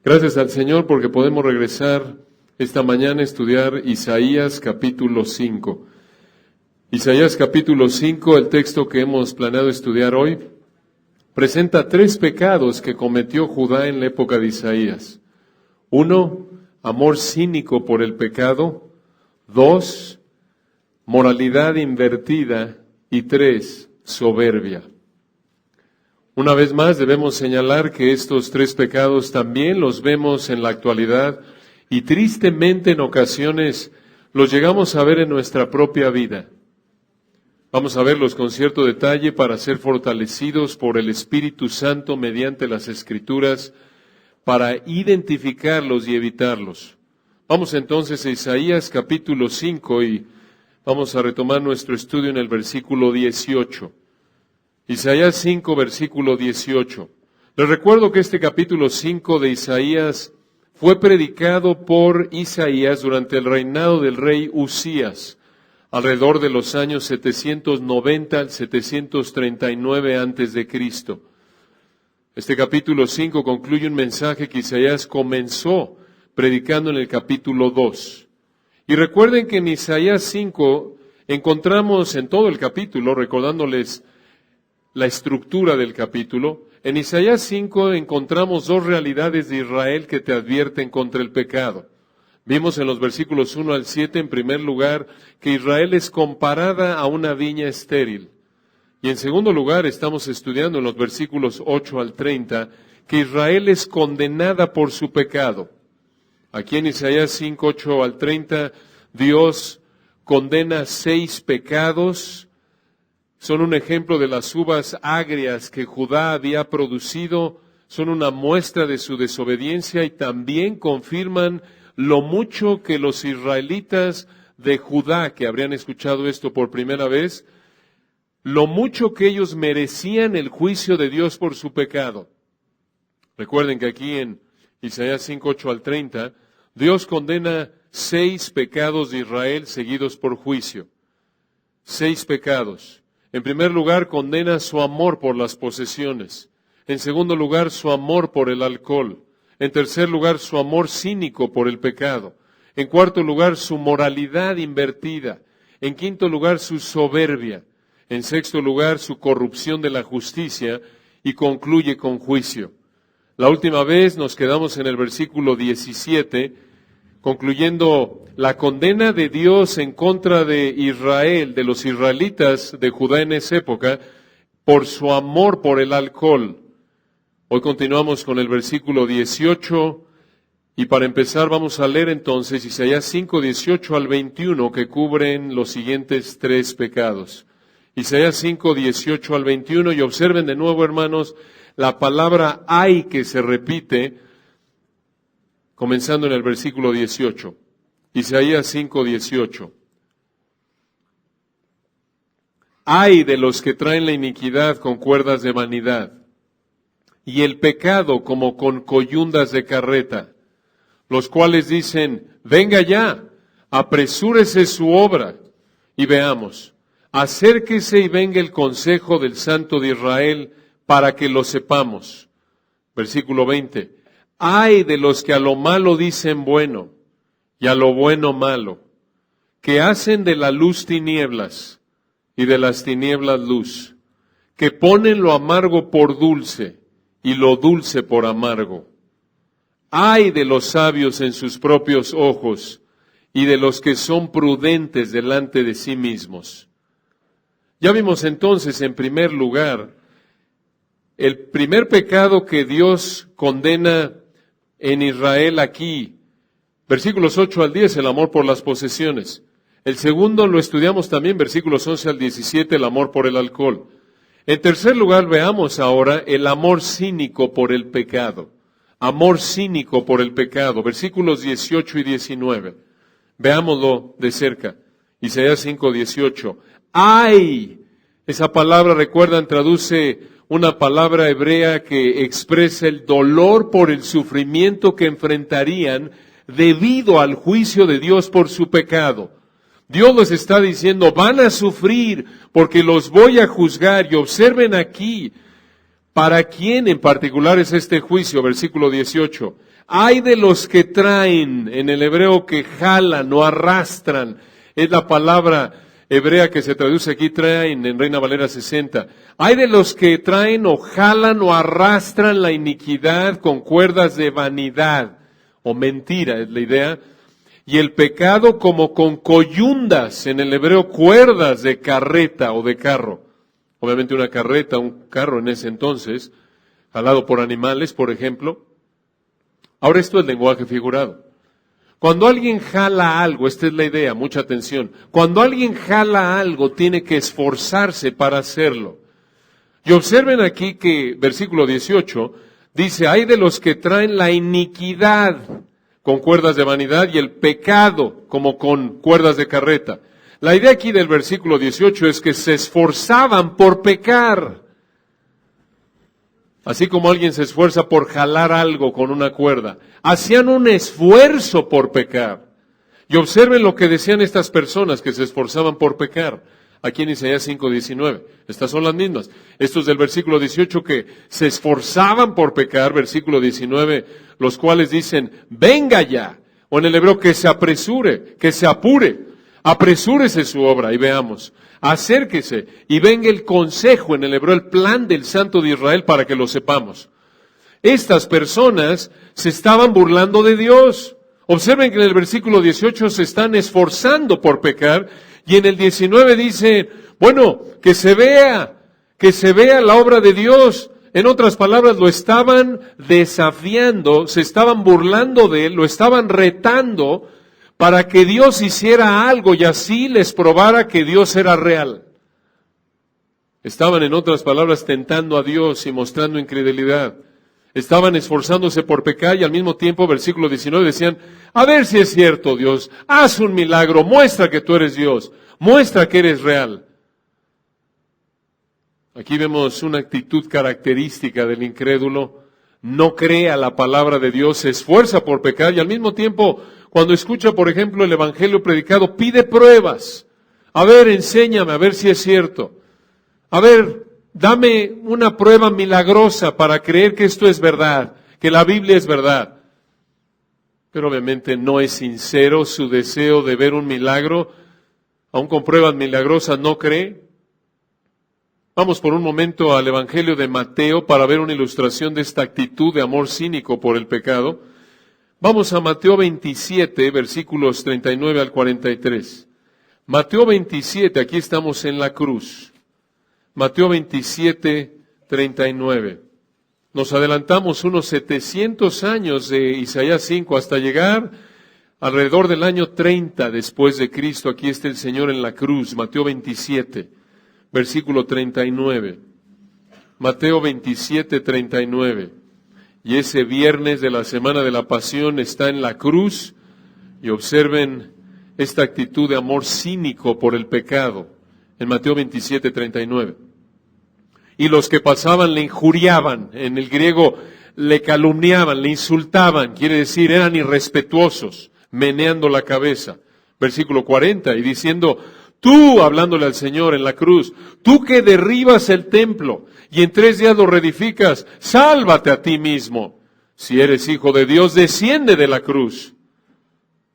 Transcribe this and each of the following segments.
Gracias al Señor porque podemos regresar esta mañana a estudiar Isaías capítulo 5. Isaías capítulo 5, el texto que hemos planeado estudiar hoy, presenta 3 pecados que cometió Judá en la época de Isaías. 1, amor cínico por el pecado. 2, moralidad invertida. Y 3, soberbia. Una vez más debemos señalar que estos 3 pecados también los vemos en la actualidad y tristemente en ocasiones los llegamos a ver en nuestra propia vida. Vamos a verlos con cierto detalle para ser fortalecidos por el Espíritu Santo mediante las Escrituras para identificarlos y evitarlos. Vamos entonces a Isaías capítulo 5 y vamos a retomar nuestro estudio en el versículo 18. Isaías 5, versículo 18. Les recuerdo que este capítulo 5 de Isaías fue predicado por Isaías durante el reinado del rey Usías, alrededor de los años 790 al 739 antes de Cristo. Este capítulo 5 concluye un mensaje que Isaías comenzó predicando en el capítulo 2. Y recuerden que en Isaías 5 encontramos en todo el capítulo, recordándoles la estructura del capítulo, en Isaías 5 encontramos 2 realidades de Israel que te advierten contra el pecado. Vimos en los versículos 1 al 7, en primer lugar, que Israel es comparada a una viña estéril. Y en segundo lugar, estamos estudiando en los versículos 8 al 30, que Israel es condenada por su pecado. Aquí en Isaías 5, 8 al 30, Dios condena 6 pecados. Son un ejemplo de las uvas agrias que Judá había producido, son una muestra de su desobediencia y también confirman lo mucho que los israelitas de Judá, que habrían escuchado esto por primera vez, lo mucho que ellos merecían el juicio de Dios por su pecado. Recuerden que aquí en Isaías 5, 8 al 30, Dios condena 6 pecados de Israel seguidos por juicio. 6 pecados. En primer lugar, condena su amor por las posesiones. En segundo lugar, su amor por el alcohol. En tercer lugar, su amor cínico por el pecado. En cuarto lugar, su moralidad invertida. En quinto lugar, su soberbia. En sexto lugar, su corrupción de la justicia. Y concluye con juicio. La última vez nos quedamos en el versículo 17, concluyendo la condena de Dios en contra de Israel, de los israelitas de Judá en esa época, por su amor por el alcohol. Hoy continuamos con el versículo 18, y para empezar vamos a leer entonces Isaías 5, 18 al 21, que cubren los siguientes 3 pecados. Isaías 5, 18 al 21, y observen de nuevo, hermanos, la palabra ay que se repite, comenzando en el versículo 18. Isaías 5, 18. Ay de los que traen la iniquidad con cuerdas de vanidad, y el pecado como con coyundas de carreta, los cuales dicen, venga ya, apresúrese su obra, y veamos, acérquese y venga el consejo del Santo de Israel, para que lo sepamos. Versículo 20. Ay de los que a lo malo dicen bueno, y a lo bueno malo, que hacen de la luz tinieblas, y de las tinieblas luz, que ponen lo amargo por dulce, y lo dulce por amargo. Ay de los sabios en sus propios ojos, y de los que son prudentes delante de sí mismos. Ya vimos entonces, en primer lugar, el primer pecado que Dios condena en Israel aquí, versículos 8 al 10, el amor por las posesiones. El segundo lo estudiamos también, versículos 11 al 17, el amor por el alcohol. En tercer lugar, veamos ahora el amor cínico por el pecado. Amor cínico por el pecado, versículos 18 y 19. Veámoslo de cerca. Isaías 5, 18. ¡Ay! Esa palabra, recuerdan, traduce una palabra hebrea que expresa el dolor por el sufrimiento que enfrentarían debido al juicio de Dios por su pecado. Dios les está diciendo, van a sufrir porque los voy a juzgar. Y observen aquí, ¿para quién en particular es este juicio? Versículo 18. Hay de los que traen, en el hebreo que jalan o arrastran, es la palabra hebrea que se traduce aquí, traen, en Reina Valera 60. Hay de los que traen o jalan o arrastran la iniquidad con cuerdas de vanidad, o mentira es la idea, y el pecado como con coyundas, en el hebreo cuerdas de carreta o de carro. Obviamente una carreta, un carro en ese entonces, jalado por animales, por ejemplo. Ahora esto es lenguaje figurado. Cuando alguien jala algo, esta es la idea, mucha atención. Cuando alguien jala algo, tiene que esforzarse para hacerlo. Y observen aquí que versículo 18 dice, hay de los que traen la iniquidad con cuerdas de vanidad y el pecado como con cuerdas de carreta. La idea aquí del versículo 18 es que se esforzaban por pecar. Así como alguien se esfuerza por jalar algo con una cuerda, hacían un esfuerzo por pecar. Y observen lo que decían estas personas que se esforzaban por pecar. Aquí en Isaías 5:19. Estas son las mismas. Esto es del versículo 18 que se esforzaban por pecar, versículo 19, los cuales dicen, venga ya. O en el hebreo, que se apresure, que se apure. Apresúrese su obra y veamos. Acérquese y venga el consejo, en el hebreo, el plan del Santo de Israel para que lo sepamos. Estas personas se estaban burlando de Dios. Observen que en el versículo 18 se están esforzando por pecar y en el 19 dice, bueno, que se vea la obra de Dios. En otras palabras, lo estaban desafiando, se estaban burlando de él, lo estaban retando para que Dios hiciera algo y así les probara que Dios era real. Estaban, en otras palabras, tentando a Dios y mostrando incredulidad. Estaban esforzándose por pecar y al mismo tiempo, versículo 19, decían, a ver si es cierto, Dios, haz un milagro, muestra que tú eres Dios, muestra que eres real. Aquí vemos una actitud característica del incrédulo, no cree a la palabra de Dios, se esfuerza por pecar y al mismo tiempo, cuando escucha, por ejemplo, el evangelio predicado, pide pruebas. A ver, enséñame, a ver si es cierto. A ver, dame una prueba milagrosa para creer que esto es verdad, que la Biblia es verdad. Pero obviamente no es sincero su deseo de ver un milagro, aun con pruebas milagrosas no cree. Vamos por un momento al Evangelio de Mateo para ver una ilustración de esta actitud de amor cínico por el pecado. Vamos a Mateo 27, versículos 39 al 43. Mateo 27, aquí estamos en la cruz. Mateo 27, 39. Nos adelantamos unos 700 años de Isaías 5 hasta llegar alrededor del año 30 después de Cristo. Aquí está el Señor en la cruz, Mateo 27, versículo 39. Mateo 27, 39. Y ese viernes de la Semana de la Pasión está en la cruz y observen esta actitud de amor cínico por el pecado en Mateo 27, 39. Y los que pasaban le injuriaban, en el griego le calumniaban, le insultaban, quiere decir eran irrespetuosos, meneando la cabeza. Versículo 40, y diciendo, tú, hablándole al Señor en la cruz, tú que derribas el templo y en 3 días lo reedificas, sálvate a ti mismo. Si eres hijo de Dios, desciende de la cruz.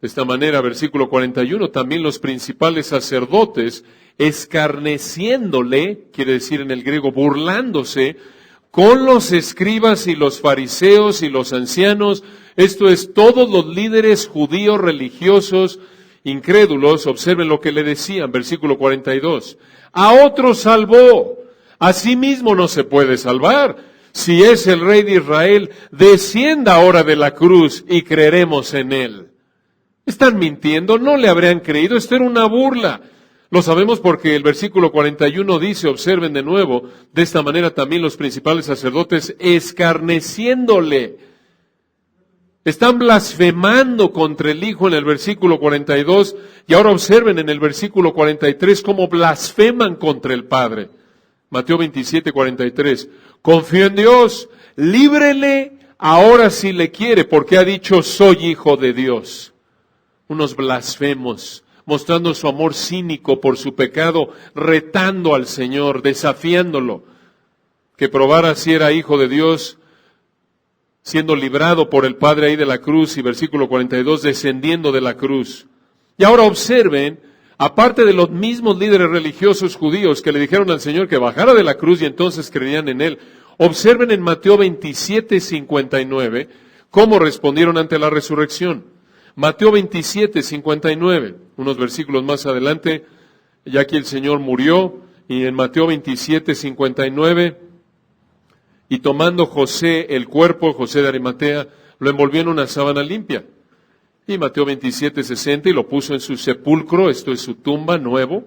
De esta manera, versículo 41, también los principales sacerdotes, escarneciéndole, quiere decir en el griego, burlándose, con los escribas y los fariseos y los ancianos, esto es, todos los líderes judíos religiosos, incrédulos, observen lo que le decían, versículo 42, a otro salvó, a sí mismo no se puede salvar. Si es el Rey de Israel, descienda ahora de la cruz y creeremos en él. Están mintiendo, no le habrían creído, esto era una burla. Lo sabemos porque el versículo 41 dice, observen de nuevo, de esta manera también los principales sacerdotes escarneciéndole. Están blasfemando contra el Hijo en el versículo 42 y ahora observen en el versículo 43 cómo blasfeman contra el Padre. Mateo 27, 43. Confío en Dios, líbrele ahora si le quiere, porque ha dicho soy hijo de Dios. Unos blasfemos, mostrando su amor cínico por su pecado, retando al Señor, desafiándolo, que probara si era hijo de Dios, siendo librado por el Padre ahí de la cruz, y versículo 42, descendiendo de la cruz. Y ahora observen, aparte de los mismos líderes religiosos judíos que le dijeron al Señor que bajara de la cruz y entonces creían en Él, observen en Mateo 27, 59, cómo respondieron ante la resurrección. Mateo 27, 59, unos versículos más adelante, ya que el Señor murió, y en Mateo 27, 59, y tomando José el cuerpo, José de Arimatea, lo envolvió en una sábana limpia. Y Mateo 27, 60, y lo puso en su sepulcro, esto es su tumba nuevo,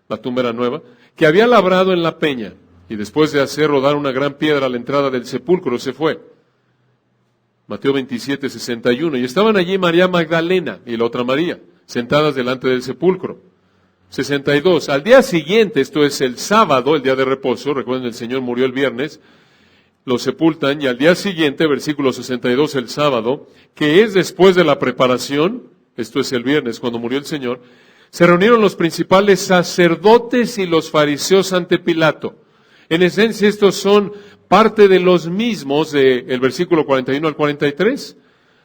la tumba era nueva, que había labrado en la peña. Y después de hacer rodar una gran piedra a la entrada del sepulcro, se fue. Mateo 27, 61. Y estaban allí María Magdalena y la otra María, sentadas delante del sepulcro. 62. Al día siguiente, esto es el sábado, el día de reposo, recuerden el Señor murió el viernes, lo sepultan, y al día siguiente, versículo 62, el sábado, que es después de la preparación, esto es el viernes, cuando murió el Señor, se reunieron los principales sacerdotes y los fariseos ante Pilato. En esencia, estos son parte de los mismos del versículo 41 al 43,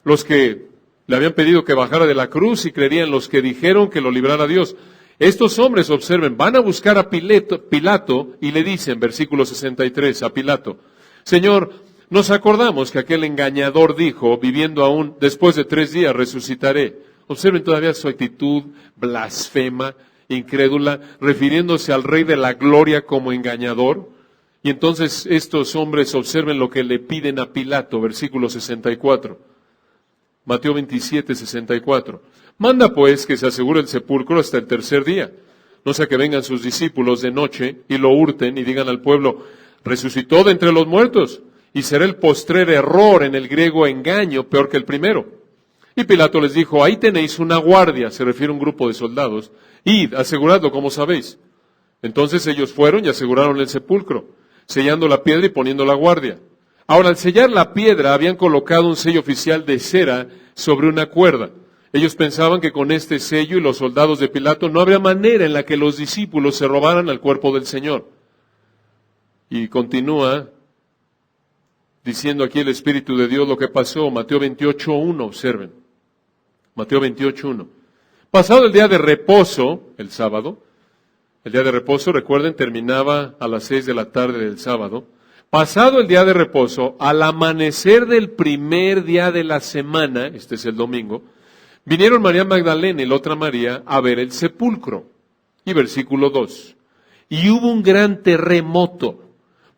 los que le habían pedido que bajara de la cruz y creerían los que dijeron que lo librara Dios. Estos hombres, observen, van a buscar a Pilato y le dicen, versículo 63, a Pilato, Señor, nos acordamos que aquel engañador dijo, viviendo aún después de 3 días resucitaré. Observen todavía su actitud blasfema, incrédula, refiriéndose al Rey de la Gloria como engañador. Y entonces estos hombres observen lo que le piden a Pilato, versículo 64. Mateo 27, 64. Manda pues que se asegure el sepulcro hasta el 3er día. No sea que vengan sus discípulos de noche y lo hurten y digan al pueblo, resucitó de entre los muertos, y será el postrer error, en el griego engaño, peor que el primero. Y Pilato les dijo, ahí tenéis una guardia, se refiere a un grupo de soldados, id, aseguradlo como sabéis. Entonces ellos fueron y aseguraron el sepulcro, sellando la piedra y poniendo la guardia. Ahora, al sellar la piedra, habían colocado un sello oficial de cera sobre una cuerda. Ellos pensaban que con este sello y los soldados de Pilato no habría manera en la que los discípulos se robaran al cuerpo del Señor. Y continúa diciendo aquí el Espíritu de Dios lo que pasó. Mateo 28:1, observen. Mateo 28:1. Pasado el día de reposo, el sábado, el día de reposo, recuerden, terminaba a las 6 de la tarde del sábado. Pasado el día de reposo, al amanecer del primer día de la semana, este es el domingo, vinieron María Magdalena y la otra María a ver el sepulcro. Y versículo 2. Y hubo un gran terremoto,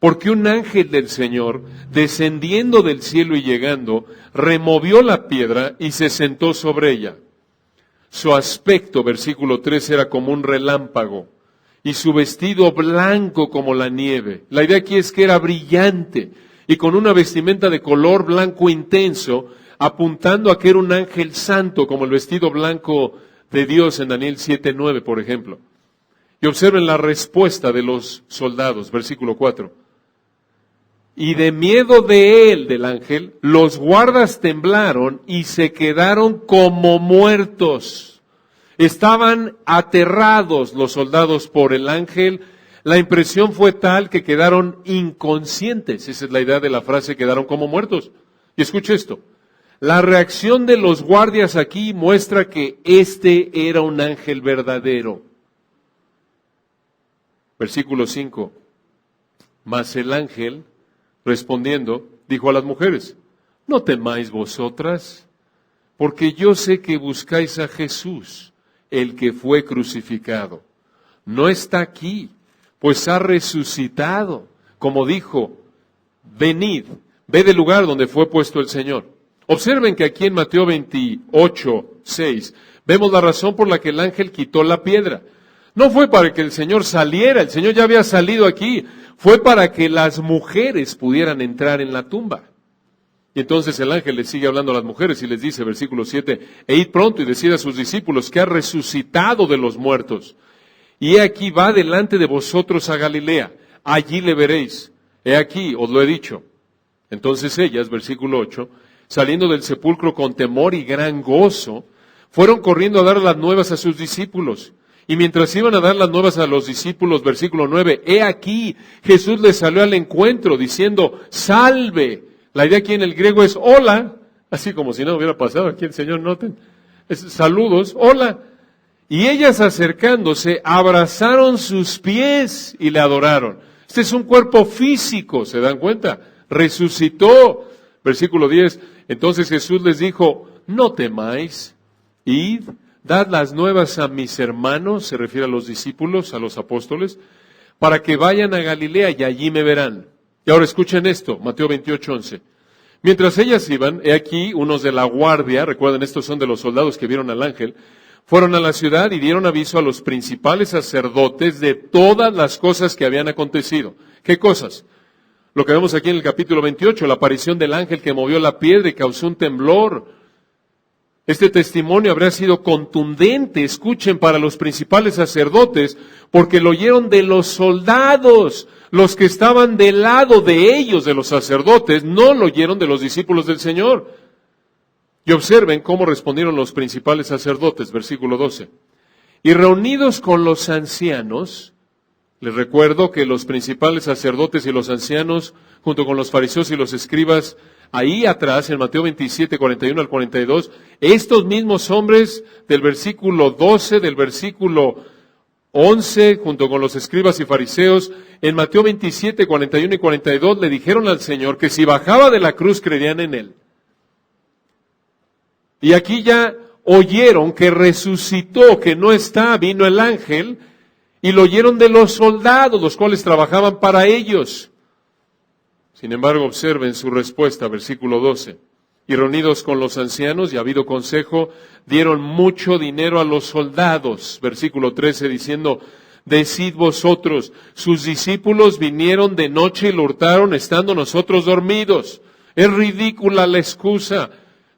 porque un ángel del Señor, descendiendo del cielo y llegando, removió la piedra y se sentó sobre ella. Su aspecto, versículo 3, era como un relámpago, y su vestido blanco como la nieve. La idea aquí es que era brillante, y con una vestimenta de color blanco intenso, apuntando a que era un ángel santo, como el vestido blanco de Dios en Daniel 7:9, por ejemplo. Y observen la respuesta de los soldados, versículo 4. Y de miedo de él, del ángel, los guardas temblaron y se quedaron como muertos. Estaban aterrados los soldados por el ángel. La impresión fue tal que quedaron inconscientes. Esa es la idea de la frase, quedaron como muertos. Y escuche esto. La reacción de los guardias aquí muestra que este era un ángel verdadero. Versículo 5. Mas el ángel, respondiendo, dijo a las mujeres, no temáis vosotras, porque yo sé que buscáis a Jesús, el que fue crucificado. No está aquí, pues ha resucitado, como dijo, venid, ve del lugar donde fue puesto el Señor. Observen que aquí en Mateo 28:6 vemos la razón por la que el ángel quitó la piedra. No fue para que el Señor saliera, el Señor ya había salido aquí, fue para que las mujeres pudieran entrar en la tumba. Y entonces el ángel les sigue hablando a las mujeres y les dice, versículo 7, e id pronto y decid a sus discípulos que ha resucitado de los muertos. Y he aquí va delante de vosotros a Galilea, allí le veréis. He aquí, os lo he dicho. Entonces ellas, versículo 8, saliendo del sepulcro con temor y gran gozo, fueron corriendo a dar las nuevas a sus discípulos. Y mientras iban a dar las nuevas a los discípulos, versículo 9, he aquí, Jesús les salió al encuentro diciendo, salve, La idea aquí en el griego es hola, así como si no hubiera pasado aquí el Señor, noten. Es saludos, hola. Y ellas acercándose, abrazaron sus pies y le adoraron. Este es un cuerpo físico, ¿se dan cuenta? Resucitó. Versículo 10. Entonces Jesús les dijo, no temáis, id, dad las nuevas a mis hermanos, se refiere a los discípulos, a los apóstoles, para que vayan a Galilea y allí me verán. Y ahora escuchen esto, Mateo 28:11. Mientras ellas iban, he aquí unos de la guardia, recuerden, estos son de los soldados que vieron al ángel, fueron a la ciudad y dieron aviso a los principales sacerdotes de todas las cosas que habían acontecido. ¿Qué cosas? Lo que vemos aquí en el capítulo 28, la aparición del ángel que movió la piedra y causó un temblor. Este testimonio habría sido contundente, escuchen, para los principales sacerdotes, porque lo oyeron de los soldados, los que estaban del lado de ellos, de los sacerdotes, no lo oyeron de los discípulos del Señor. Y observen cómo respondieron los principales sacerdotes, versículo 12. Y reunidos con los ancianos, les recuerdo que los principales sacerdotes y los ancianos, junto con los fariseos y los escribas, ahí atrás, en Mateo 27, 41 al 42, estos mismos hombres del versículo 12, del versículo 11, junto con los escribas y fariseos, en Mateo 27, 41 y 42, le dijeron al Señor que si bajaba de la cruz creerían en Él. Y aquí ya oyeron que resucitó, que no está, vino el ángel, y lo oyeron de los soldados, los cuales trabajaban para ellos. Sin embargo, observen su respuesta, versículo 12. Y reunidos con los ancianos y habido consejo, dieron mucho dinero a los soldados. Versículo 13, diciendo, decid vosotros, sus discípulos vinieron de noche y lo hurtaron estando nosotros dormidos. Es ridícula la excusa.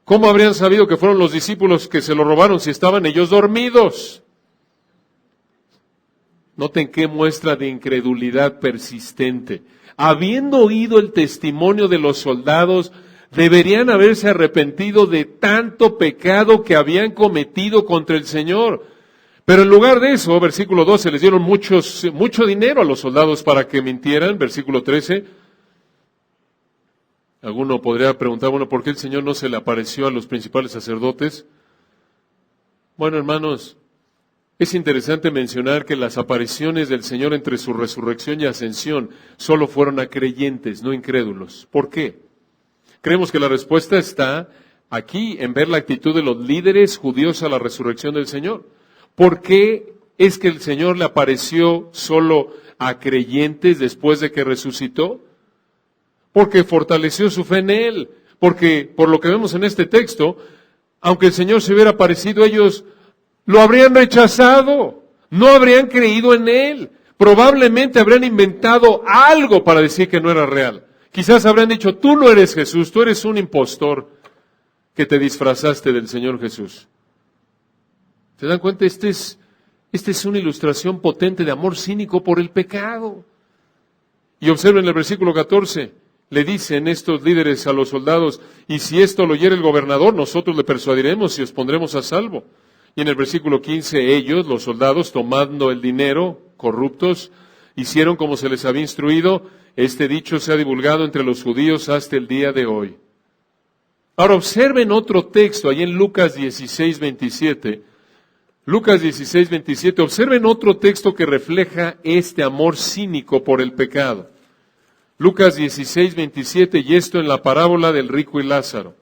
¿Cómo habrían sabido que fueron los discípulos que se lo robaron si estaban ellos dormidos? Noten qué muestra de incredulidad persistente. Habiendo oído el testimonio de los soldados, deberían haberse arrepentido de tanto pecado que habían cometido contra el Señor. Pero en lugar de eso, versículo 12, les dieron mucho dinero a los soldados para que mintieran. Versículo 13. Alguno podría preguntar, bueno, ¿por qué el Señor no se le apareció a los principales sacerdotes? Bueno, hermanos, es interesante mencionar que las apariciones del Señor entre su resurrección y ascensión solo fueron a creyentes, no incrédulos. ¿Por qué? Creemos que la respuesta está aquí en ver la actitud de los líderes judíos a la resurrección del Señor. ¿Por qué es que el Señor le apareció solo a creyentes después de que resucitó? Porque fortaleció su fe en Él. Porque, por lo que vemos en este texto, aunque el Señor se hubiera aparecido, ellos lo habrían rechazado. No habrían creído en Él. Probablemente habrían inventado algo para decir que no era real. Quizás habrían dicho, tú no eres Jesús, tú eres un impostor que te disfrazaste del Señor Jesús. ¿Se dan cuenta? Esta es una ilustración potente de amor cínico por el pecado. Y observen el versículo 14. Le dicen estos líderes a los soldados, y si esto lo oyere el gobernador, nosotros le persuadiremos y os pondremos a salvo. Y en el versículo 15, ellos, los soldados, tomando el dinero, corruptos, hicieron como se les había instruido. Este dicho se ha divulgado entre los judíos hasta el día de hoy. Ahora observen otro texto, ahí en Lucas 16, 27. Lucas 16, 27, observen otro texto que refleja este amor cínico por el pecado. Lucas 16, 27, y esto en la parábola del rico y Lázaro.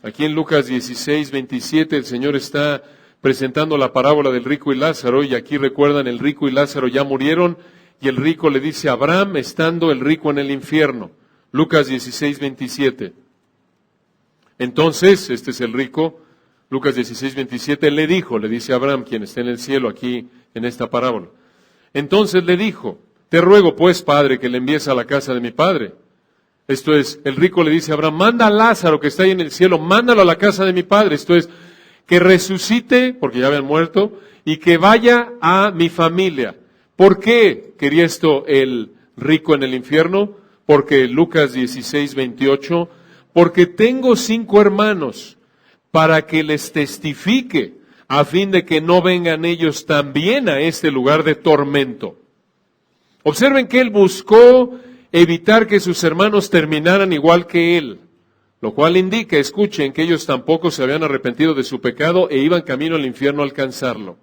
Aquí en Lucas 16, 27, el Señor está presentando la parábola del rico y Lázaro, y aquí recuerdan, el rico y Lázaro ya murieron, y el rico le dice a Abraham, estando el rico en el infierno. Lucas 16, 27. Entonces, este es el rico, Lucas 16, 27, le dice a Abraham, quien está en el cielo aquí en esta parábola. Entonces le dijo, te ruego pues, Padre, que le envíes a la casa de mi padre. Esto es, el rico le dice a Abraham, manda a Lázaro que está ahí en el cielo, mándalo a la casa de mi padre. Esto es, que resucite, porque ya habían muerto, y que vaya a mi familia. ¿Por qué quería esto el rico en el infierno? Porque Lucas 16, 28, porque tengo 5 hermanos, para que les testifique, a fin de que no vengan ellos también a este lugar de tormento. Observen que él buscó evitar que sus hermanos terminaran igual que él, lo cual indica, escuchen, que ellos tampoco se habían arrepentido de su pecado e iban camino al infierno a alcanzarlo.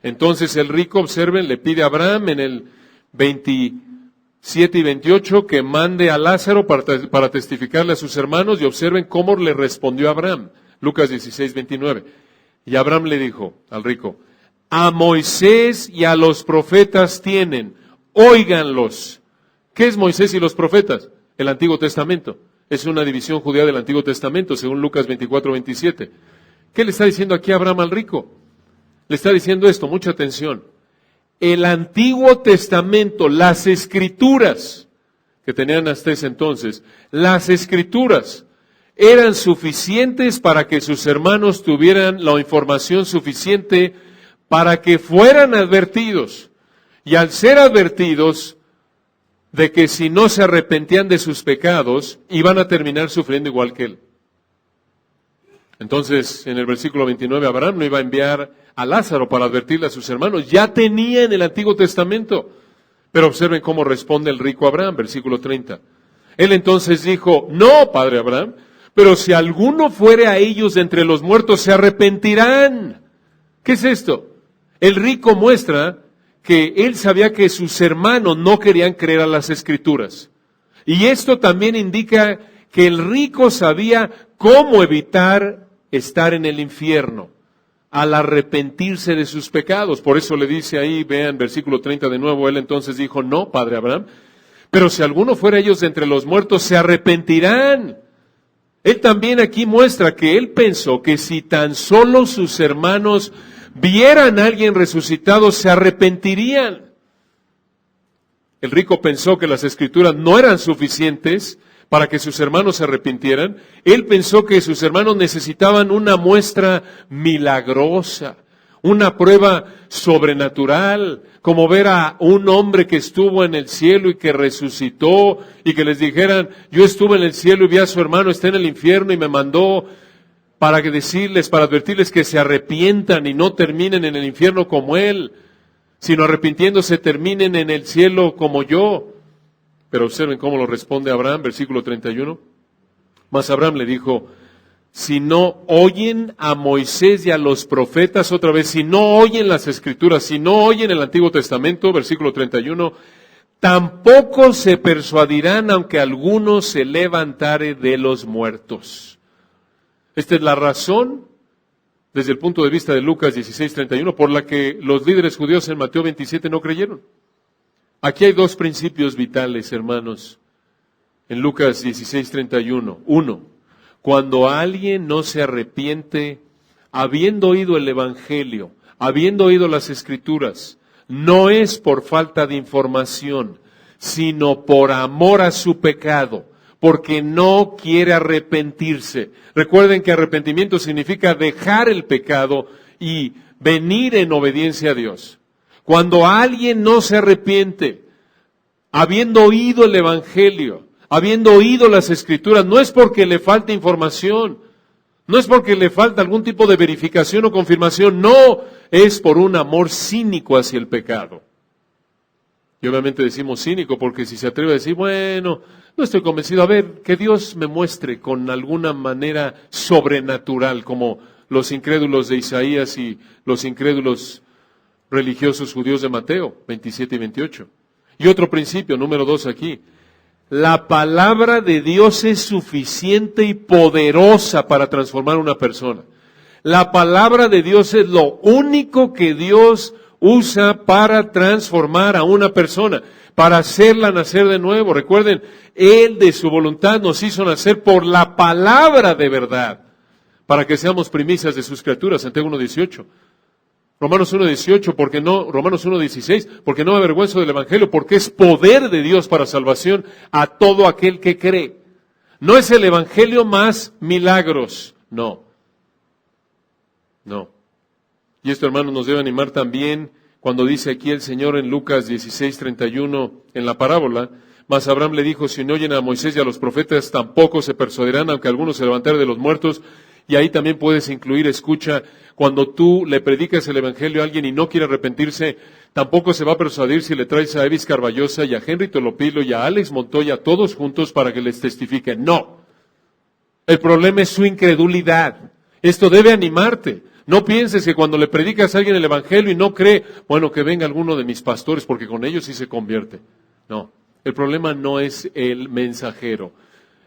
Entonces el rico, observen, le pide a Abraham en el 27 y 28 que mande a Lázaro para testificarle a sus hermanos, y observen cómo le respondió Abraham. Lucas 16, 29. Y Abraham le dijo al rico: a Moisés y a los profetas tienen, óiganlos. ¿Qué es Moisés y los profetas? El Antiguo Testamento. Es una división judía del Antiguo Testamento, según Lucas 24, 27. ¿Qué le está diciendo aquí Abraham al rico? Le está diciendo esto, mucha atención. El Antiguo Testamento, las Escrituras que tenían hasta ese entonces, las Escrituras eran suficientes para que sus hermanos tuvieran la información suficiente para que fueran advertidos. Y al ser advertidos de que si no se arrepentían de sus pecados, iban a terminar sufriendo igual que él. Entonces, en el versículo 29, Abraham no iba a enviar a Lázaro para advertirle a sus hermanos. Ya tenía en el Antiguo Testamento. Pero observen cómo responde el rico Abraham, versículo 30. Él entonces dijo: no, padre Abraham, pero si alguno fuere a ellos de entre los muertos, se arrepentirán. ¿Qué es esto? El rico muestra que él sabía que sus hermanos no querían creer a las Escrituras. Y esto también indica que el rico sabía cómo evitar estar en el infierno al arrepentirse de sus pecados. Por eso le dice ahí, vean versículo 30 de nuevo, él entonces dijo: no, padre Abraham, pero si alguno fuera ellos de entre los muertos, se arrepentirán. Él también aquí muestra que él pensó que si tan solo sus hermanos vieran a alguien resucitado, se arrepentirían. El rico pensó que las Escrituras no eran suficientes para que sus hermanos se arrepintieran. Él pensó que sus hermanos necesitaban una muestra milagrosa, una prueba sobrenatural, como ver a un hombre que estuvo en el cielo y que resucitó, y que les dijeran: yo estuve en el cielo y vi a su hermano, está en el infierno y me mandó para advertirles que se arrepientan y no terminen en el infierno como él, sino arrepintiéndose terminen en el cielo como yo. Pero observen cómo lo responde Abraham, versículo 31. Mas Abraham le dijo: si no oyen a Moisés y a los profetas, otra vez, si no oyen las Escrituras, si no oyen el Antiguo Testamento, versículo 31, tampoco se persuadirán aunque alguno se levantare de los muertos. Esta es la razón, desde el punto de vista de Lucas 16:31, por la que los líderes judíos en Mateo 27 no creyeron. Aquí hay dos principios vitales, hermanos, en Lucas 16:31. Uno, cuando alguien no se arrepiente, habiendo oído el Evangelio, habiendo oído las Escrituras, no es por falta de información, sino por amor a su pecado, porque no quiere arrepentirse. Recuerden que arrepentimiento significa dejar el pecado y venir en obediencia a Dios. Cuando alguien no se arrepiente, habiendo oído el Evangelio, habiendo oído las Escrituras, no es porque le falta información, no es porque le falta algún tipo de verificación o confirmación, no, es por un amor cínico hacia el pecado. Y obviamente decimos cínico porque si se atreve a decir: bueno, no estoy convencido, a ver, que Dios me muestre con alguna manera sobrenatural, como los incrédulos de Isaías y los incrédulos religiosos judíos de Mateo 27 y 28. Y otro principio, número 2 aquí: la palabra de Dios es suficiente y poderosa para transformar a una persona. La palabra de Dios es lo único que Dios usa para transformar a una persona, para hacerla nacer de nuevo. Recuerden, Él de su voluntad nos hizo nacer por la palabra de verdad, para que seamos primicias de sus criaturas. Santiago 1:18. Romanos 1:18, porque no, Romanos 1:16, porque no me avergüenzo del Evangelio, porque es poder de Dios para salvación a todo aquel que cree. No es el Evangelio más milagros, no. Y esto, hermanos, nos debe animar también cuando dice aquí el Señor en Lucas 16:31, en la parábola: mas Abraham le dijo: si no oyen a Moisés y a los profetas, tampoco se persuadirán, aunque algunos se levantaren de los muertos. Y ahí también puedes incluir, escucha, cuando tú le predicas el Evangelio a alguien y no quiere arrepentirse, Tampoco se va a persuadir si le traes a Evis Carballosa y a Henry Tolopilo y a Alex Montoya, todos juntos para que les testifiquen. No. El problema es su incredulidad. Esto debe animarte. No pienses que cuando le predicas a alguien el Evangelio y no cree, bueno, que venga alguno de mis pastores porque con ellos sí se convierte. No. El problema no es el mensajero.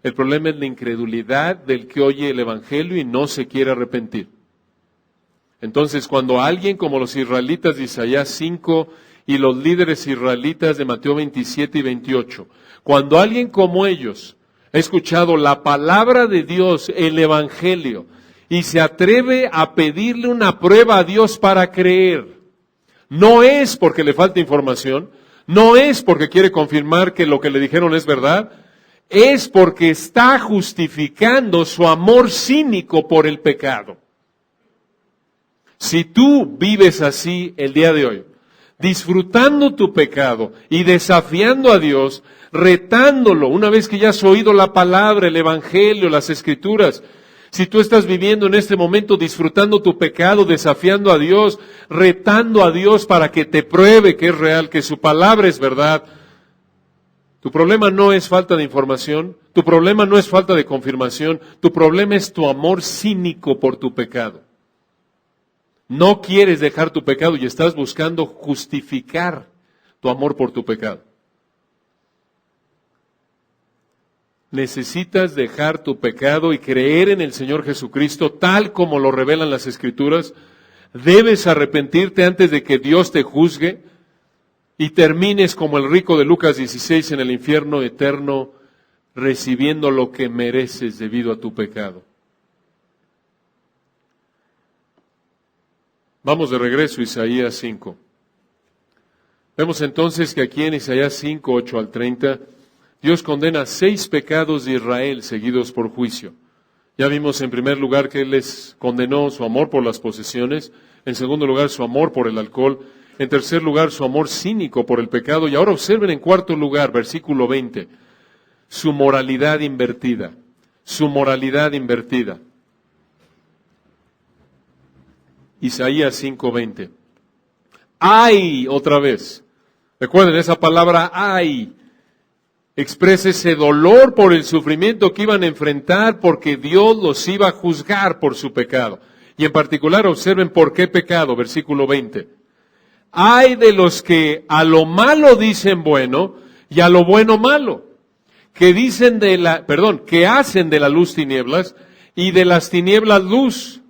El problema es la incredulidad del que oye el Evangelio y no se quiere arrepentir. Entonces, cuando alguien como los israelitas de Isaías 5 y los líderes israelitas de Mateo 27 y 28, cuando alguien como ellos ha escuchado la palabra de Dios, el Evangelio, y se atreve a pedirle una prueba a Dios para creer, no es porque le falta información, no es porque quiere confirmar que lo que le dijeron es verdad, es porque está justificando su amor cínico por el pecado. Si tú vives así el día de hoy, disfrutando tu pecado y desafiando a Dios, retándolo, una vez que ya has oído la palabra, el Evangelio, las Escrituras, si tú estás viviendo en este momento disfrutando tu pecado, desafiando a Dios, retando a Dios para que te pruebe que es real, que su palabra es verdad, tu problema no es falta de información, tu problema no es falta de confirmación, tu problema es tu amor cínico por tu pecado. No quieres dejar tu pecado y estás buscando justificar tu amor por tu pecado. Necesitas dejar tu pecado y creer en el Señor Jesucristo tal como lo revelan las Escrituras. Debes arrepentirte antes de que Dios te juzgue y termines como el rico de Lucas 16 en el infierno eterno, recibiendo lo que mereces debido a tu pecado. Vamos de regreso a Isaías 5. Vemos entonces que aquí en Isaías 5, 8 al 30, Dios condena 6 pecados de Israel seguidos por juicio. Ya vimos en primer lugar que Él les condenó su amor por las posesiones, en segundo lugar su amor por el alcohol, en tercer lugar su amor cínico por el pecado, y ahora observen en cuarto lugar, versículo 20, su moralidad invertida, su moralidad invertida. Isaías 5:20. ¡Ay! Otra vez. Recuerden, esa palabra ¡ay! Expresa ese dolor por el sufrimiento que iban a enfrentar porque Dios los iba a juzgar por su pecado. Y en particular observen por qué pecado, versículo 20. ¡Ay de los que a lo malo dicen bueno y a lo bueno malo! Que hacen de la luz tinieblas y de las tinieblas luz,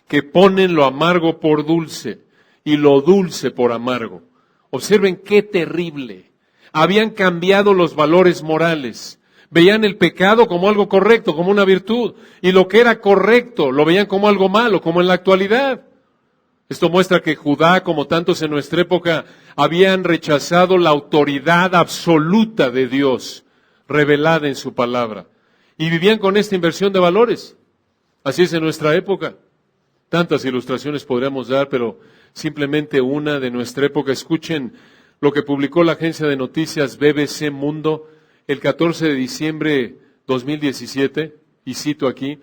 que ponen lo amargo por dulce y lo dulce por amargo. Observen qué terrible. Habían cambiado los valores morales. Veían el pecado como algo correcto, como una virtud. Y lo que era correcto lo veían como algo malo, como en la actualidad. Esto muestra que Judá, como tantos en nuestra época, habían rechazado la autoridad absoluta de Dios, revelada en su palabra. Y vivían con esta inversión de valores. Así es en nuestra época. Tantas ilustraciones podríamos dar, pero simplemente una de nuestra época. Escuchen lo que publicó la agencia de noticias BBC Mundo el 14 de diciembre 2017, y cito aquí,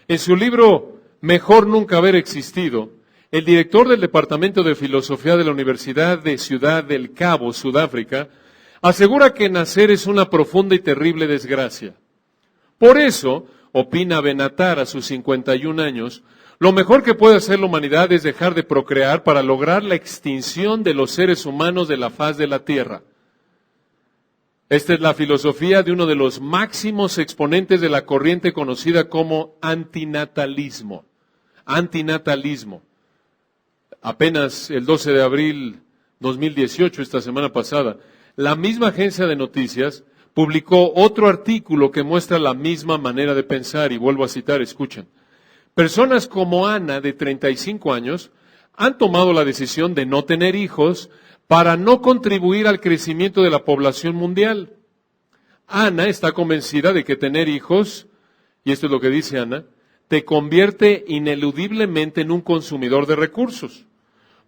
en su libro Mejor nunca haber existido, el director del Departamento de Filosofía de la Universidad de Ciudad del Cabo, Sudáfrica, asegura que nacer es una profunda y terrible desgracia. Por eso, opina Benatar a sus 51 años, lo mejor que puede hacer la humanidad es dejar de procrear para lograr la extinción de los seres humanos de la faz de la tierra. Esta es la filosofía de uno de los máximos exponentes de la corriente conocida como antinatalismo. Antinatalismo. Apenas el 12 de abril 2018, esta semana pasada, la misma agencia de noticias publicó otro artículo que muestra la misma manera de pensar, y vuelvo a citar, escuchen. Personas como Ana, de 35 años, han tomado la decisión de no tener hijos para no contribuir al crecimiento de la población mundial. Ana está convencida de que tener hijos, y esto es lo que dice Ana, te convierte ineludiblemente en un consumidor de recursos,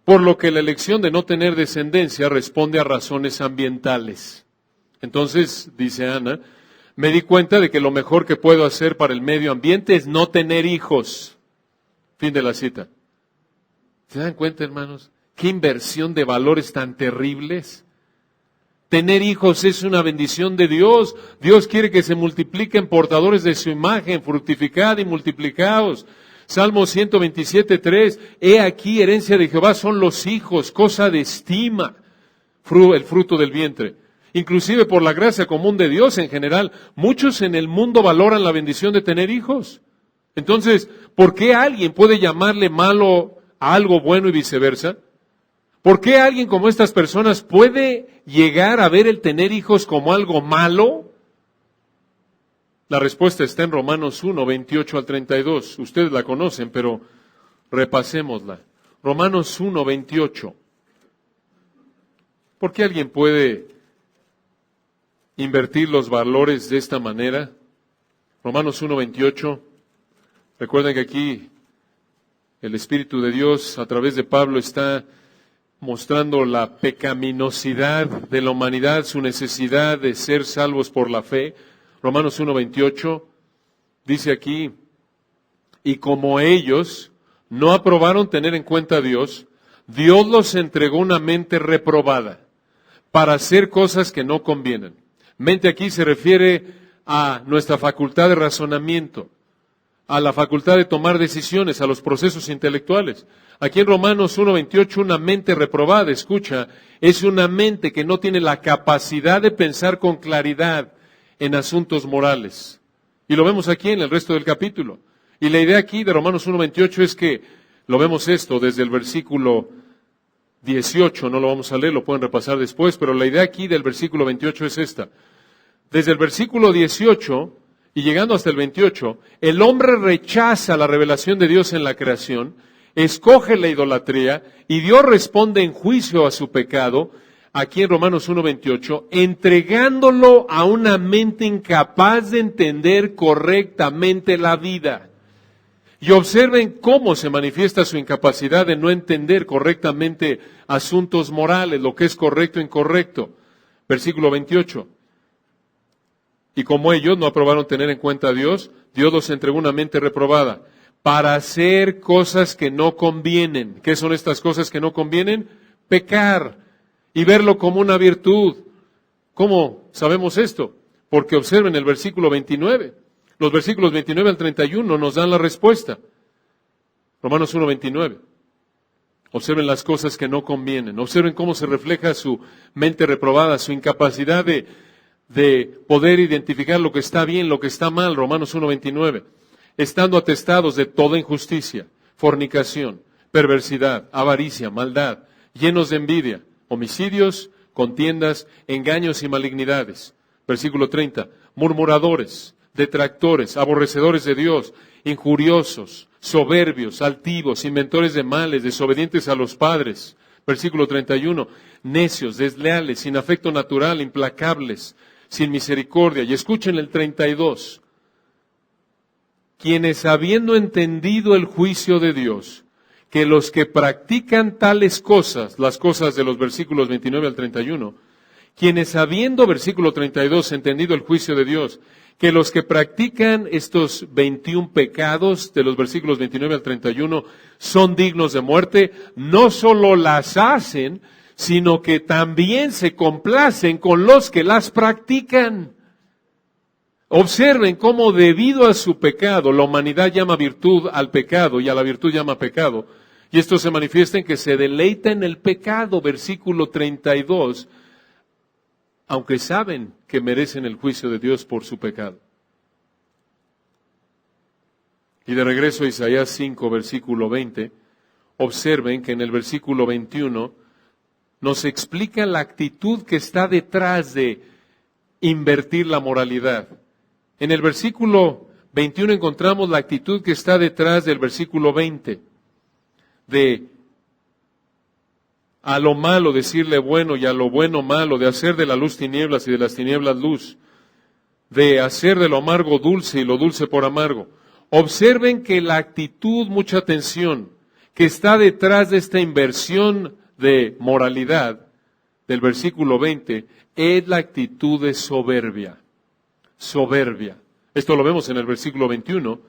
por lo que la elección de no tener descendencia responde a razones ambientales. Entonces, dice Ana, me di cuenta de que lo mejor que puedo hacer para el medio ambiente es no tener hijos. Fin de la cita. ¿Se dan cuenta, hermanos? qué inversión de valores tan terribles. Tener hijos es una bendición de Dios. Dios quiere que se multipliquen portadores de su imagen, fructificad y multiplicaos. Salmo 127:3, he aquí herencia de Jehová son los hijos, cosa de estima, el fruto del vientre. Inclusive por la gracia común de Dios en general, muchos en el mundo valoran la bendición de tener hijos. Entonces, ¿por qué alguien puede llamarle malo a algo bueno y viceversa? ¿Por qué alguien como estas personas puede llegar a ver el tener hijos como algo malo? La respuesta está en Romanos 1, 28 al 32. Ustedes la conocen, pero repasémosla. Romanos 1, 28. ¿Por qué alguien puede invertir los valores de esta manera? Romanos 1, 28. Recuerden que aquí el Espíritu de Dios a través de Pablo está mostrando la pecaminosidad de la humanidad, su necesidad de ser salvos por la fe. Romanos 1:28 dice aquí, y como ellos no aprobaron tener en cuenta a Dios, Dios los entregó una mente reprobada para hacer cosas que no convienen. Mente aquí se refiere a nuestra facultad de razonamiento, a la facultad de tomar decisiones, a los procesos intelectuales. Aquí en Romanos 1:28, una mente reprobada, escucha, es una mente que no tiene la capacidad de pensar con claridad en asuntos morales. Y lo vemos aquí en el resto del capítulo. Y la idea aquí de Romanos 1:28 es que, lo vemos esto desde el versículo 18, no lo vamos a leer, lo pueden repasar después, pero la idea aquí del versículo 28 es esta. Desde el versículo 18 y llegando hasta el 28, el hombre rechaza la revelación de Dios en la creación, escoge la idolatría y Dios responde en juicio a su pecado, aquí en Romanos 1:28, entregándolo a una mente incapaz de entender correctamente la vida. Y observen cómo se manifiesta su incapacidad de no entender correctamente asuntos morales, lo que es correcto e incorrecto. Versículo 28. Y como ellos no aprobaron tener en cuenta a Dios, Dios los entregó una mente reprobada para hacer cosas que no convienen. ¿Qué son estas cosas que no convienen? Pecar y verlo como una virtud. ¿Cómo sabemos esto? Porque observen el versículo 29. Los versículos 29 al 31 nos dan la respuesta. Romanos 1:29. Observen las cosas que no convienen. Observen cómo se refleja su mente reprobada, su incapacidad de poder identificar lo que está bien, lo que está mal. Romanos 1:29. Estando atestados de toda injusticia, fornicación, perversidad, avaricia, maldad, llenos de envidia, homicidios, contiendas, engaños y malignidades. Versículo 30. Murmuradores, detractores, aborrecedores de Dios, injuriosos, soberbios, altivos, inventores de males, desobedientes a los padres. Versículo 31. Necios, desleales, sin afecto natural, implacables, sin misericordia. Y escuchen el 32. Quienes habiendo entendido el juicio de Dios, que los que practican tales cosas, las cosas de los versículos 29 al 31, quienes habiendo, versículo 32, entendido el juicio de Dios, que los que practican estos 21 pecados de los versículos 29 al 31 son dignos de muerte, no solo las hacen, sino que también se complacen con los que las practican. Observen cómo debido a su pecado, la humanidad llama virtud al pecado y a la virtud llama pecado. Y esto se manifiesta en que se deleita en el pecado, versículo 32, aunque saben que merecen el juicio de Dios por su pecado. Y de regreso a Isaías 5, versículo 20, observen que en el versículo 21 nos explica la actitud que está detrás de invertir la moralidad. En el versículo 21 encontramos la actitud que está detrás del versículo 20, de a lo malo decirle bueno y a lo bueno malo, de hacer de la luz tinieblas y de las tinieblas luz, de hacer de lo amargo dulce y lo dulce por amargo. Observen que la actitud, mucha atención, que está detrás de esta inversión de moralidad del versículo 20, es la actitud de soberbia. Soberbia. Esto lo vemos en el versículo 21,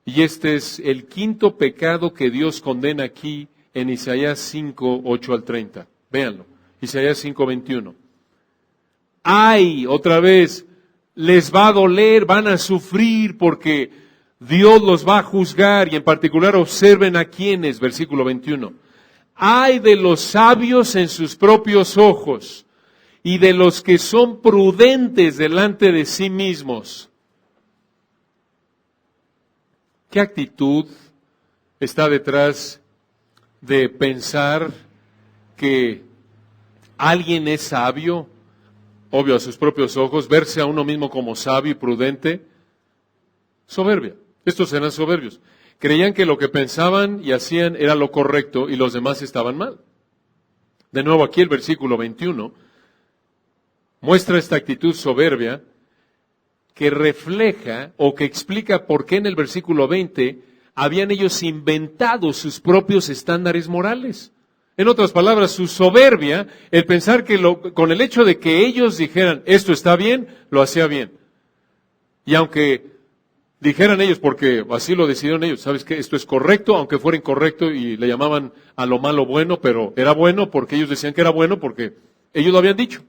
y este es el quinto pecado que Dios condena aquí en Isaías 5, 8 al 30. Véanlo. Isaías 5, 21. Ay, otra vez, les va a doler, van a sufrir porque Dios los va a juzgar, y en particular observen a quiénes, versículo 21. Ay de los sabios en sus propios ojos y de los que son prudentes delante de sí mismos. ¿Qué actitud está detrás de pensar que alguien es sabio? Obvio, a sus propios ojos, verse a uno mismo como sabio y prudente. Soberbia. Estos eran soberbios. Creían que lo que pensaban y hacían era lo correcto y los demás estaban mal. De nuevo, aquí el versículo 21 muestra esta actitud soberbia que refleja o que explica por qué en el versículo 20 habían ellos inventado sus propios estándares morales. En otras palabras, su soberbia, el pensar que con el hecho de que ellos dijeran, esto está bien, lo hacía bien. Y aunque dijeran ellos, porque así lo decidieron ellos, ¿sabes qué? Esto es correcto, aunque fuera incorrecto, y le llamaban a lo malo bueno, pero era bueno porque ellos decían que era bueno porque ellos lo habían dicho.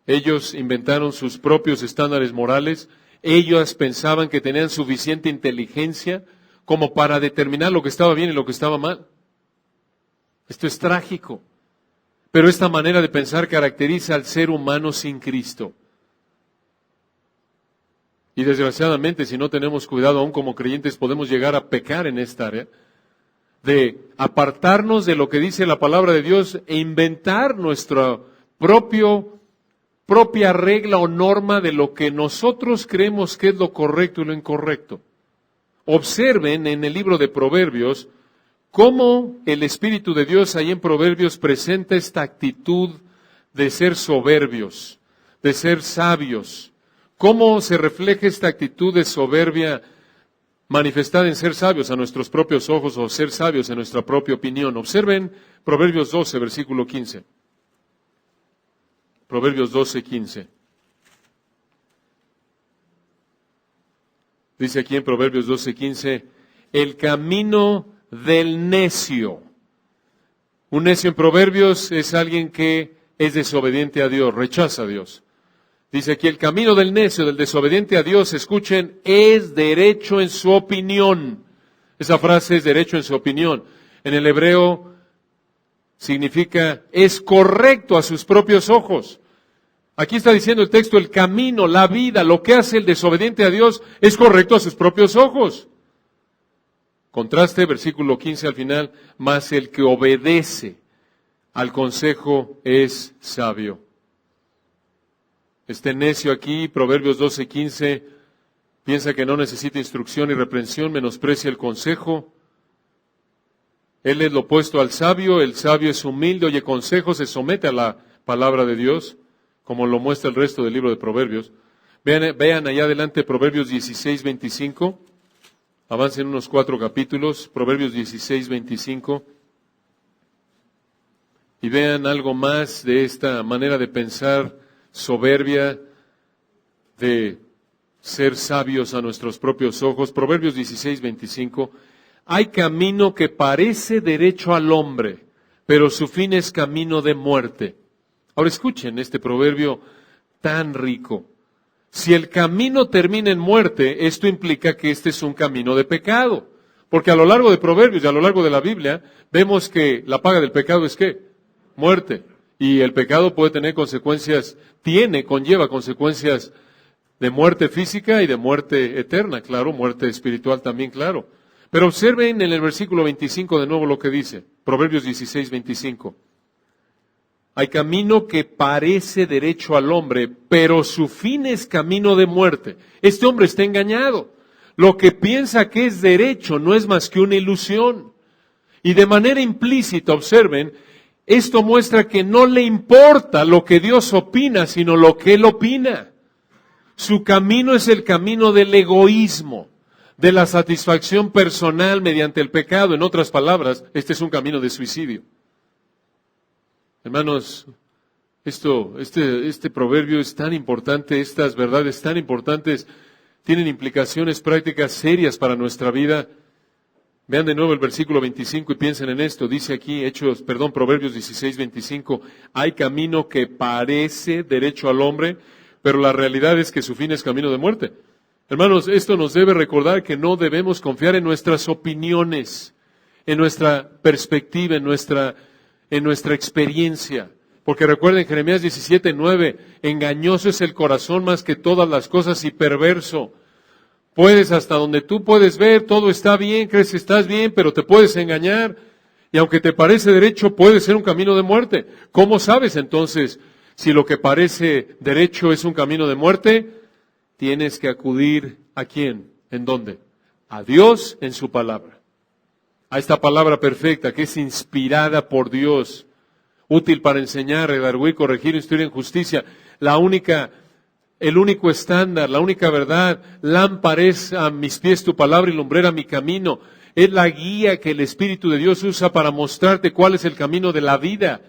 Ellos inventaron sus propios estándares morales, ellos pensaban que tenían suficiente inteligencia como para determinar lo que estaba bien y lo que estaba mal. Esto es trágico, pero esta manera de pensar caracteriza al ser humano sin Cristo. Y desgraciadamente, si no tenemos cuidado aún como creyentes, podemos llegar a pecar en esta área, de apartarnos de lo que dice la palabra de Dios e inventar nuestra propia regla o norma de lo que nosotros creemos que es lo correcto y lo incorrecto. Observen en el libro de Proverbios cómo el Espíritu de Dios ahí en Proverbios presenta esta actitud de ser soberbios, de ser sabios. ¿Cómo se refleja esta actitud de soberbia manifestada en ser sabios a nuestros propios ojos o ser sabios en nuestra propia opinión? Observen Proverbios 12, versículo 15. Proverbios 12, 15. Dice aquí en Proverbios 12, 15, el camino del necio. Un necio en Proverbios es alguien que es desobediente a Dios, rechaza a Dios. Dice aquí, el camino del necio, del desobediente a Dios, escuchen, es derecho en su opinión. Esa frase es derecho en su opinión. En el hebreo significa es correcto a sus propios ojos. Aquí está diciendo el texto, el camino, la vida, lo que hace el desobediente a Dios es correcto a sus propios ojos. Contraste, versículo 15 al final, mas el que obedece al consejo es sabio. Este necio aquí, Proverbios 12:15, piensa que no necesita instrucción y reprensión, menosprecia el consejo. Él es lo opuesto al sabio, el sabio es humilde, oye consejo, se somete a la palabra de Dios, como lo muestra el resto del libro de Proverbios. Vean allá adelante Proverbios 16:25. Avancen unos 4 capítulos, Proverbios 16:25. Y vean algo más de esta manera de pensar soberbia, de ser sabios a nuestros propios ojos. Proverbios 16:25. Hay camino que parece derecho al hombre, pero su fin es camino de muerte. Ahora escuchen este proverbio tan rico. Si el camino termina en muerte, esto implica que este es un camino de pecado. Porque a lo largo de Proverbios y a lo largo de la Biblia, vemos que la paga del pecado es ¿qué? Muerte. Y el pecado puede tener consecuencias, conlleva consecuencias de muerte física y de muerte eterna, claro, muerte espiritual también, claro. Pero observen en el versículo 25 de nuevo lo que dice, Proverbios 16:25. Hay camino que parece derecho al hombre, pero su fin es camino de muerte. Este hombre está engañado. Lo que piensa que es derecho no es más que una ilusión. Y de manera implícita, observen, esto muestra que no le importa lo que Dios opina, sino lo que Él opina. Su camino es el camino del egoísmo, de la satisfacción personal mediante el pecado. En otras palabras, este es un camino de suicidio. Hermanos, este proverbio es tan importante, estas verdades tan importantes, tienen implicaciones prácticas serias para nuestra vida. Vean de nuevo el versículo 25 y piensen en esto. Dice aquí, Proverbios 16, 25, hay camino que parece derecho al hombre, pero la realidad es que su fin es camino de muerte. Hermanos, esto nos debe recordar que no debemos confiar en nuestras opiniones, en nuestra perspectiva, en nuestra experiencia. Porque recuerden Jeremías 17, 9, engañoso es el corazón más que todas las cosas y perverso. Puedes, hasta donde tú puedes ver, todo está bien, crees que estás bien, pero te puedes engañar. Y aunque te parece derecho, puede ser un camino de muerte. ¿Cómo sabes entonces si lo que parece derecho es un camino de muerte? Tienes que acudir ¿a quién? ¿En dónde? A Dios en su palabra. A esta palabra perfecta que es inspirada por Dios, útil para enseñar, redarguir, corregir, instruir en justicia. El único estándar, la única verdad, lámpara es a mis pies tu palabra y lumbrera mi camino. Es la guía que el Espíritu de Dios usa para mostrarte cuál es el camino de la vida.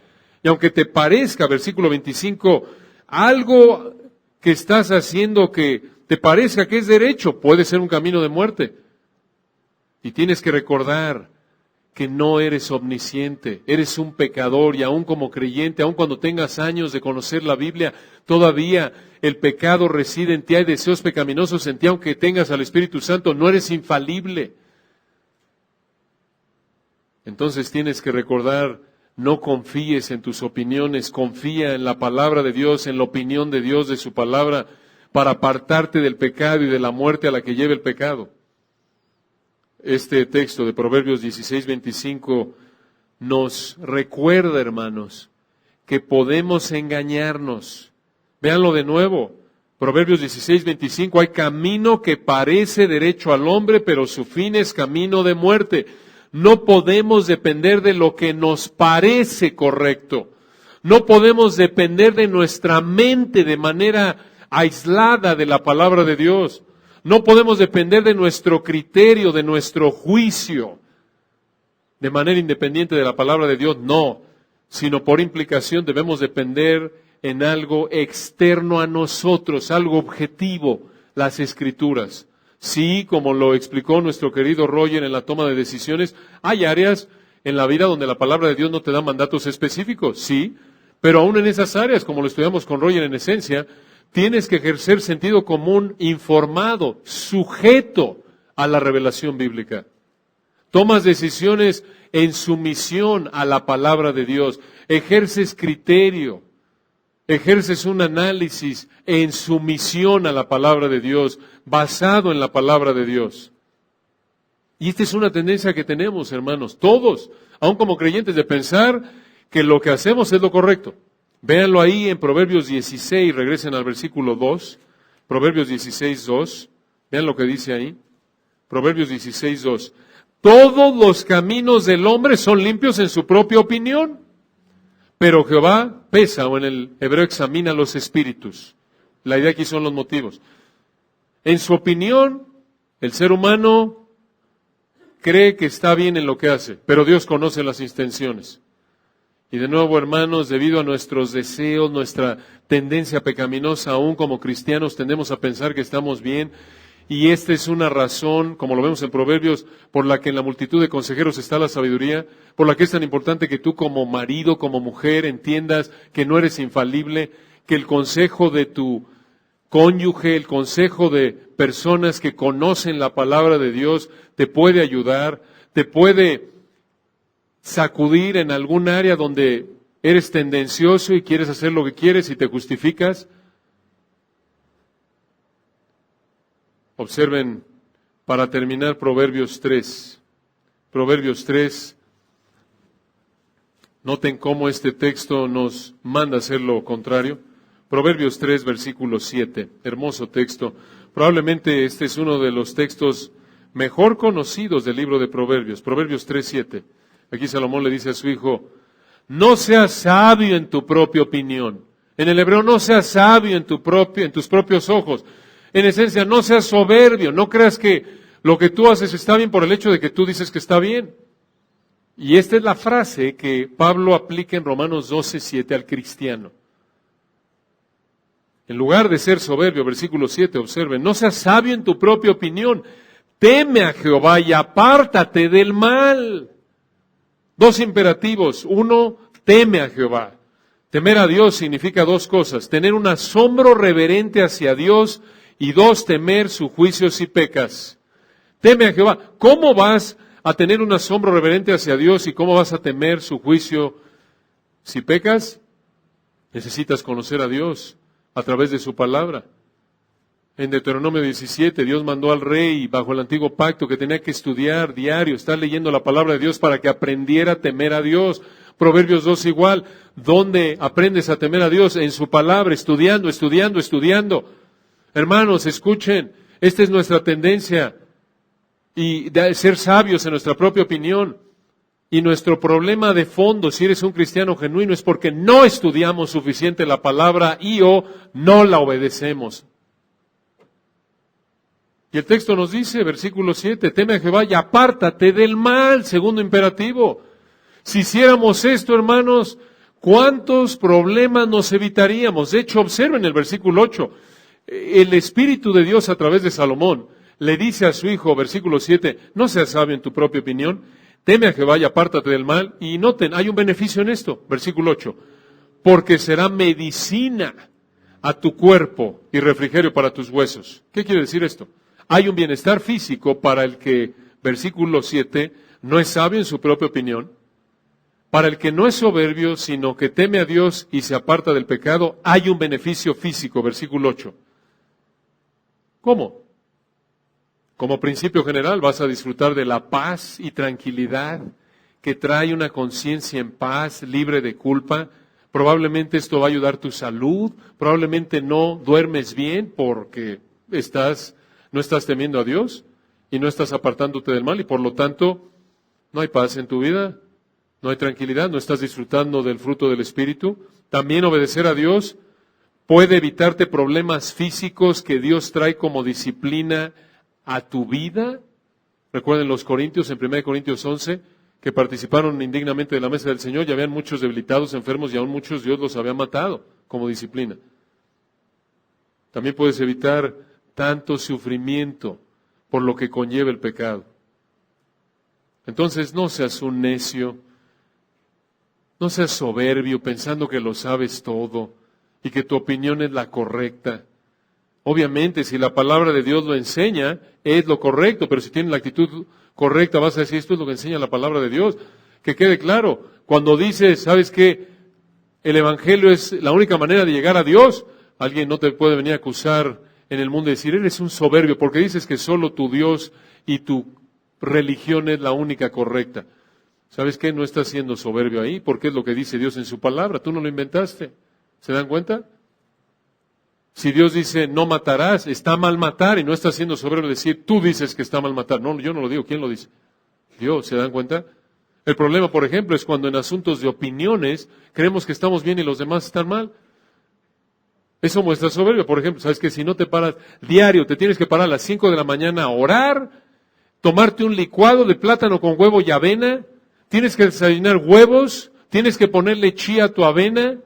Y aunque te parezca, versículo 25, algo que estás haciendo que te parezca que es derecho, puede ser un camino de muerte. Y tienes que recordar que no eres omnisciente, eres un pecador y aún como creyente, aún cuando tengas años de conocer la Biblia, todavía el pecado reside en ti, hay deseos pecaminosos en ti, aunque tengas al Espíritu Santo, no eres infalible. Entonces tienes que recordar, no confíes en tus opiniones, confía en la palabra de Dios, en la opinión de Dios, de su palabra, para apartarte del pecado y de la muerte a la que lleva el pecado. Este texto de Proverbios 16, 25 nos recuerda, hermanos, que podemos engañarnos. Véanlo de nuevo. Proverbios 16, 25, hay camino que parece derecho al hombre, pero su fin es camino de muerte. No podemos depender de lo que nos parece correcto. No podemos depender de nuestra mente de manera aislada de la palabra de Dios. No podemos depender de nuestro criterio, de nuestro juicio, de manera independiente de la palabra de Dios, no, sino por implicación debemos depender en algo externo a nosotros, algo objetivo, las Escrituras. Sí, como lo explicó nuestro querido Roger en la toma de decisiones, hay áreas en la vida donde la palabra de Dios no te da mandatos específicos, sí, pero aún en esas áreas, como lo estudiamos con Roger en esencia, tienes que ejercer sentido común informado, sujeto a la revelación bíblica. Tomas decisiones en sumisión a la palabra de Dios. Ejerces criterio. Ejerces un análisis en sumisión a la palabra de Dios, basado en la palabra de Dios. Y esta es una tendencia que tenemos, hermanos, todos, aun como creyentes, de pensar que lo que hacemos es lo correcto. Véanlo ahí en Proverbios 16, regresen al versículo 2, Proverbios 16, 2, vean lo que dice ahí, Proverbios 16, 2. Todos los caminos del hombre son limpios en su propia opinión, pero Jehová pesa, o en el hebreo examina los espíritus. La idea aquí son los motivos. En su opinión, el ser humano cree que está bien en lo que hace, pero Dios conoce las intenciones. Y de nuevo, hermanos, debido a nuestros deseos, nuestra tendencia pecaminosa, aún como cristianos tendemos a pensar que estamos bien. Y esta es una razón, como lo vemos en Proverbios, por la que en la multitud de consejeros está la sabiduría, por la que es tan importante que tú como marido, como mujer, entiendas que no eres infalible, que el consejo de tu cónyuge, el consejo de personas que conocen la palabra de Dios, te puede ayudar, te puede sacudir en algún área donde eres tendencioso y quieres hacer lo que quieres y te justificas. Observen, para terminar, Proverbios 3. Proverbios 3. Noten cómo este texto nos manda a hacer lo contrario. Proverbios 3, versículo 7. Hermoso texto. Probablemente este es uno de los textos mejor conocidos del libro de Proverbios. Proverbios 3, 7. Aquí Salomón le dice a su hijo, no seas sabio en tu propia opinión. En el hebreo, no seas sabio en tus propios ojos. En esencia, no seas soberbio. No creas que lo que tú haces está bien por el hecho de que tú dices que está bien. Y esta es la frase que Pablo aplica en Romanos 12, 7 al cristiano. En lugar de ser soberbio, versículo 7, observen, no seas sabio en tu propia opinión. Teme a Jehová y apártate del mal. Dos imperativos. Uno, teme a Jehová. Temer a Dios significa dos cosas: tener un asombro reverente hacia Dios, y dos, temer su juicio si pecas. Teme a Jehová. ¿Cómo vas a tener un asombro reverente hacia Dios y cómo vas a temer su juicio si pecas? Necesitas conocer a Dios a través de su palabra. En Deuteronomio 17, Dios mandó al rey bajo el antiguo pacto que tenía que estudiar diario, estar leyendo la palabra de Dios para que aprendiera a temer a Dios. Proverbios 2 igual. ¿Dónde aprendes a temer a Dios? En su palabra, estudiando. Hermanos, escuchen, esta es nuestra tendencia, y de ser sabios en nuestra propia opinión. Y nuestro problema de fondo, si eres un cristiano genuino, es porque no estudiamos suficiente la palabra y o no la obedecemos. Y el texto nos dice, versículo 7, teme a Jehová y apártate del mal, segundo imperativo. Si hiciéramos esto, hermanos, ¿cuántos problemas nos evitaríamos? De hecho, observen el versículo 8. El Espíritu de Dios a través de Salomón le dice a su hijo, versículo 7, no seas sabio en tu propia opinión, teme a Jehová y apártate del mal. Y noten, hay un beneficio en esto, versículo 8, porque será medicina a tu cuerpo y refrigerio para tus huesos. ¿Qué quiere decir esto? Hay un bienestar físico para el que, versículo 7, no es sabio en su propia opinión. Para el que no es soberbio, sino que teme a Dios y se aparta del pecado, hay un beneficio físico, versículo 8. ¿Cómo? Como principio general vas a disfrutar de la paz y tranquilidad que trae una conciencia en paz, libre de culpa. Probablemente esto va a ayudar tu salud, probablemente no duermes bien porque no estás temiendo a Dios y no estás apartándote del mal y por lo tanto no hay paz en tu vida, no hay tranquilidad, no estás disfrutando del fruto del Espíritu. También obedecer a Dios puede evitarte problemas físicos que Dios trae como disciplina a tu vida. Recuerden los corintios, en 1 Corintios 11, que participaron indignamente de la mesa del Señor, y habían muchos debilitados, enfermos, y aún muchos Dios los había matado como disciplina. También puedes evitar tanto sufrimiento por lo que conlleva el pecado. Entonces no seas un necio, no seas soberbio pensando que lo sabes todo y que tu opinión es la correcta. Obviamente, si la palabra de Dios lo enseña, es lo correcto, pero si tienes la actitud correcta, vas a decir, esto es lo que enseña la palabra de Dios. Que quede claro, cuando dices, ¿sabes qué? El Evangelio es la única manera de llegar a Dios, alguien no te puede venir a acusar en el mundo y decir, eres un soberbio, porque dices que solo tu Dios y tu religión es la única correcta. ¿Sabes qué? No estás siendo soberbio ahí, porque es lo que dice Dios en su palabra, tú no lo inventaste. ¿Se dan cuenta? Si Dios dice, no matarás, está mal matar, y no está siendo soberbio decir, tú dices que está mal matar. No, yo no lo digo, ¿quién lo dice? Dios, ¿se dan cuenta? El problema, por ejemplo, es cuando en asuntos de opiniones creemos que estamos bien y los demás están mal. Eso muestra soberbia. Por ejemplo, ¿sabes que si no te paras diario, te tienes que parar a las 5 de la mañana a orar, tomarte un licuado de plátano con huevo y avena, tienes que desayunar huevos, tienes que ponerle chía a tu avena,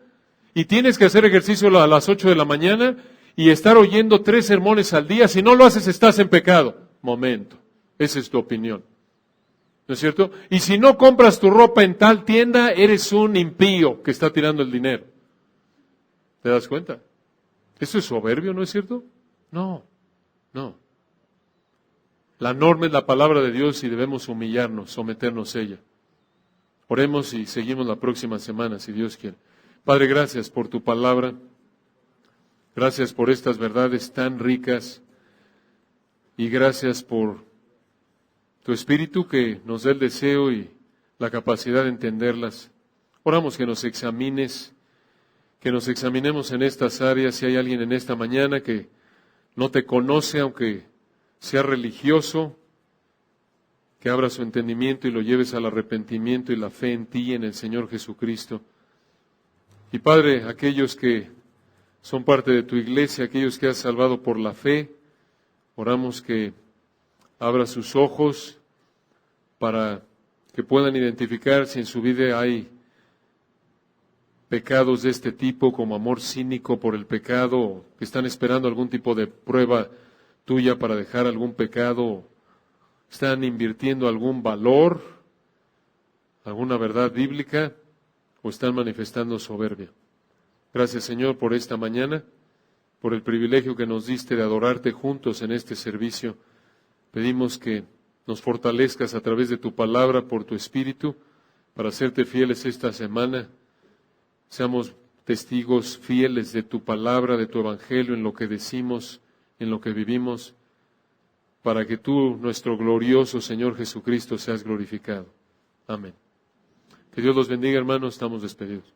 y tienes que hacer ejercicio a las 8 de la mañana y estar oyendo 3 sermones al día? Si no lo haces, estás en pecado. Momento. Esa es tu opinión. ¿No es cierto? Y si no compras tu ropa en tal tienda, eres un impío que está tirando el dinero. ¿Te das cuenta? ¿Eso es soberbio, no es cierto? No. La norma es la palabra de Dios y debemos humillarnos, someternos a ella. Oremos y seguimos la próxima semana, si Dios quiere. Padre, gracias por tu palabra, gracias por estas verdades tan ricas y gracias por tu Espíritu que nos da el deseo y la capacidad de entenderlas. Oramos que nos examines, que nos examinemos en estas áreas. Si hay alguien en esta mañana que no te conoce, aunque sea religioso, que abra su entendimiento y lo lleves al arrepentimiento y la fe en ti y en el Señor Jesucristo. Y Padre, aquellos que son parte de tu iglesia, aquellos que has salvado por la fe, oramos que abra sus ojos para que puedan identificar si en su vida hay pecados de este tipo, como amor cínico por el pecado, que están esperando algún tipo de prueba tuya para dejar algún pecado están invirtiendo algún valor, alguna verdad bíblica, o están manifestando soberbia. Gracias, Señor, por esta mañana, por el privilegio que nos diste de adorarte juntos en este servicio. Pedimos que nos fortalezcas a través de tu palabra, por tu Espíritu, para serte fieles esta semana. Seamos testigos fieles de tu palabra, de tu evangelio, en lo que decimos, en lo que vivimos, para que tú, nuestro glorioso Señor Jesucristo, seas glorificado. Amén. Que Dios los bendiga, hermanos. Estamos despedidos.